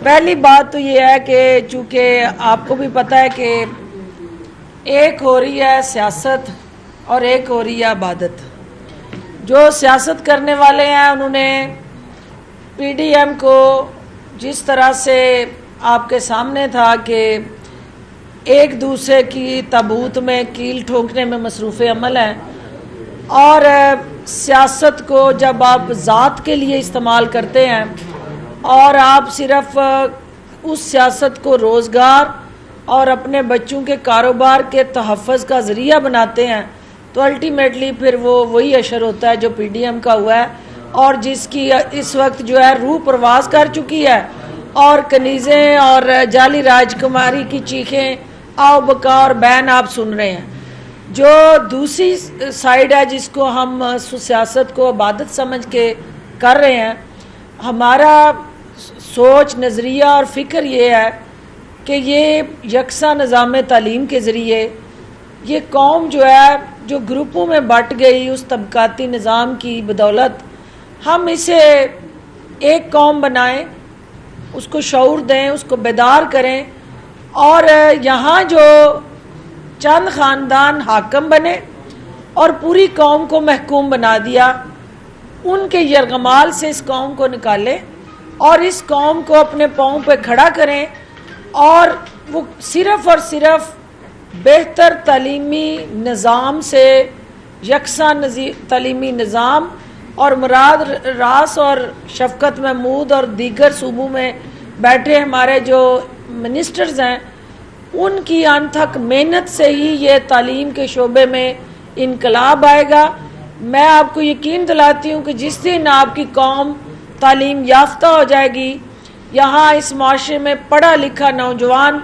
पहली बात तो ये है कि चूँकि आपको भी पता है कि एक हो रही है सियासत और एक हो रही है इबादत। जो सियासत करने वाले हैं उन्होंने पीडीएम को जिस तरह से आपके सामने था कि एक दूसरे की ताबूत में कील ठोकने में मसरूफ़ अमल है, और सियासत को जब आप ज़ात के लिए इस्तेमाल करते हैं और आप सिर्फ उस सियासत को रोज़गार और अपने बच्चों के कारोबार के तहफ़्फ़ुज़ का ज़रिया बनाते हैं, तो अल्टीमेटली फिर वो वही असर होता है जो पीडीएम का हुआ है और जिसकी इस वक्त जो है रूह प्रवास कर चुकी है और कनीज़ें और जाली राजकुमारी की चीखें आओ बका और बैन आप सुन रहे हैं। जो दूसरी साइड है जिसको हम सियासत को इबादत समझ के कर रहे हैं, हमारा सोच नज़रिया और फ़िक्र ये है कि ये यकसा निज़ाम तालीम के ज़रिए ये कौम जो है जो ग्रुपों में बट गई उस तबकाती निज़ाम की बदौलत हम इसे एक कौम बनाएं, उसको शऊर दें, उसको बेदार करें और यहाँ जो चंद ख़ानदान हाकम बने और पूरी कौम को महकूम बना दिया, उनके यरगमाल से इस कौम को निकालें और इस कौम को अपने पाँव पे खड़ा करें और वो सिर्फ़ और सिर्फ बेहतर तालीमी निज़ाम से यकसा तालीमी निज़ाम और मुराद रास और शफ़क़त महमूद और दीगर सूबों में बैठे हमारे जो मिनिस्टर्स हैं उनकी अनथक मेहनत से ही ये तालीम के शोबे में इनकलाब आएगा। मैं आपको यकीन दिलाती हूँ कि जिस दिन आपकी कौम तालीम याफ्ता हो जाएगी, यहाँ इस माशरे में पढ़ा लिखा नौजवान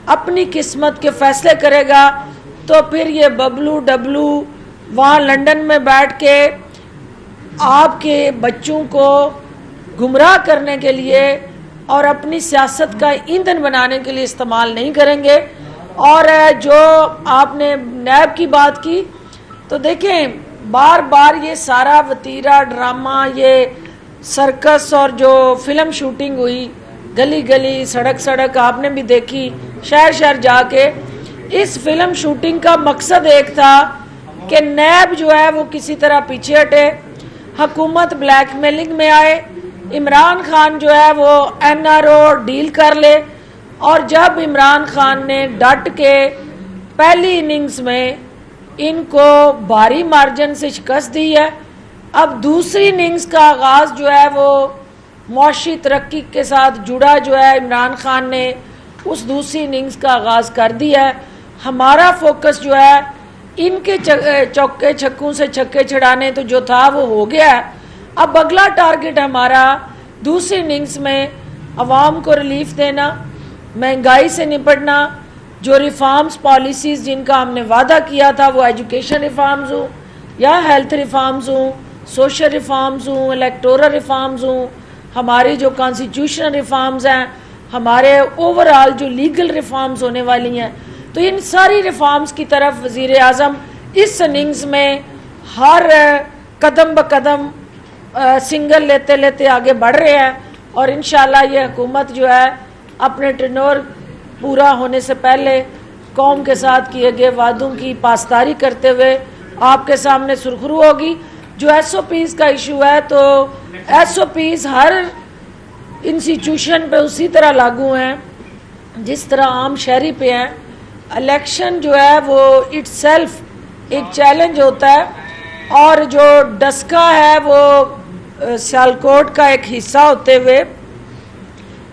अपनी किस्मत के फ़ैसले करेगा, तो फिर ये बबलू डबलू वहाँ लंदन में बैठ के आपके बच्चों को गुमराह करने के लिए और अपनी सियासत का ईंधन बनाने के लिए इस्तेमाल नहीं करेंगे। और जो आपने नैब की बात की, तो देखें बार बार ये सारा वतीरा ड्रामा, ये सर्कस और जो फिल्म शूटिंग हुई गली गली सड़क सड़क आपने भी देखी, शहर शहर जाके, इस फिल्म शूटिंग का मकसद एक था कि नैब जो है वो किसी तरह पीछे हटे, हुकूमत ब्लैकमेलिंग में आए, इमरान खान जो है वो एनआरओ डील कर ले। और जब इमरान खान ने डट के पहली इनिंग्स में इनको भारी मार्जिन से शिकस्त दी है, अब दूसरी इनिंग्स का आगाज़ जो है वो मुआशी तरक्की के साथ जुड़ा जो है, इमरान खान ने उस दूसरी इनिंग्स का आगाज़ कर दिया है। हमारा फोकस जो है इनके चौके छक्कों से छक्के छड़ाने तो जो था वो हो गया है। अब अगला टारगेट हमारा दूसरी इनिंग्स में अवाम को रिलीफ देना, महंगाई से निपटना, जो रिफॉर्म्स पॉलिसीज़ जिनका हमने वादा किया था, वो एजुकेशन रिफॉर्म्स हों या हेल्थ रिफॉर्म्स हों, सोशल रिफॉर्म्स हों, इलेक्टोरल रिफॉर्म्स हों, हमारी जो कॉन्स्टिट्यूशनल रिफॉर्म्स हैं, हमारे ओवरऑल जो लीगल रिफॉर्म्स होने वाली हैं, तो इन सारी रिफॉर्म्स की तरफ वज़ीर आज़म इस इनिंग्स में हर कदम ब कदम सिंगल लेते लेते आगे बढ़ रहे हैं। और इंशाल्लाह ये हुकूमत जो है अपने टेन्योर पूरा होने से पहले कौम के साथ किए गए वादों की पासदारी करते हुए आपके सामने सुरखरू होगी। जो SOPs का इशू है, तो SOPs हर इंस्टीट्यूशन पे उसी तरह लागू हैं जिस तरह आम शहरी पे हैं। इलेक्शन जो है वो इट्सेल्फ एक चैलेंज होता है, और जो डस्का है वो सियालकोट का एक हिस्सा होते हुए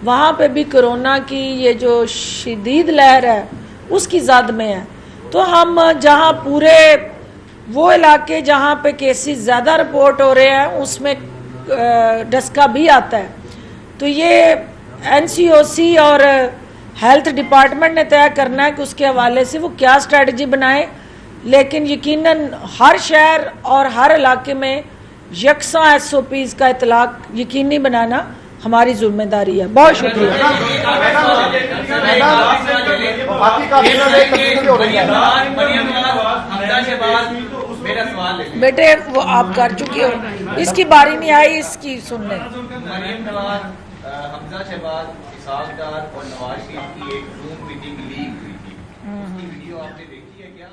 वहाँ पे भी कोरोना की ये जो शदीद लहर है उसकी ज़द में है। तो हम जहाँ पूरे वो इलाके जहाँ पे केसेस ज़्यादा रिपोर्ट हो रहे हैं उसमें डस्का भी आता है। तो ये NCOC और हेल्थ डिपार्टमेंट ने तय करना है कि उसके हवाले से वो क्या स्ट्रेटजी बनाए, लेकिन यकीनन हर शहर और हर इलाके में यकसा SOPs का इतलाक यकीनी बनाना हमारी जिम्मेदारी है। बहुत शुक्रिया। बेटे वो आप कर चुके हो, इसकी बारी नहीं आई इसकी सुनने। हमजा शहबाज इसहाक डार और नवाज शरीफ की एक जूम मीटिंग लीक हुई थी, उसकी वीडियो आपने देखी है क्या?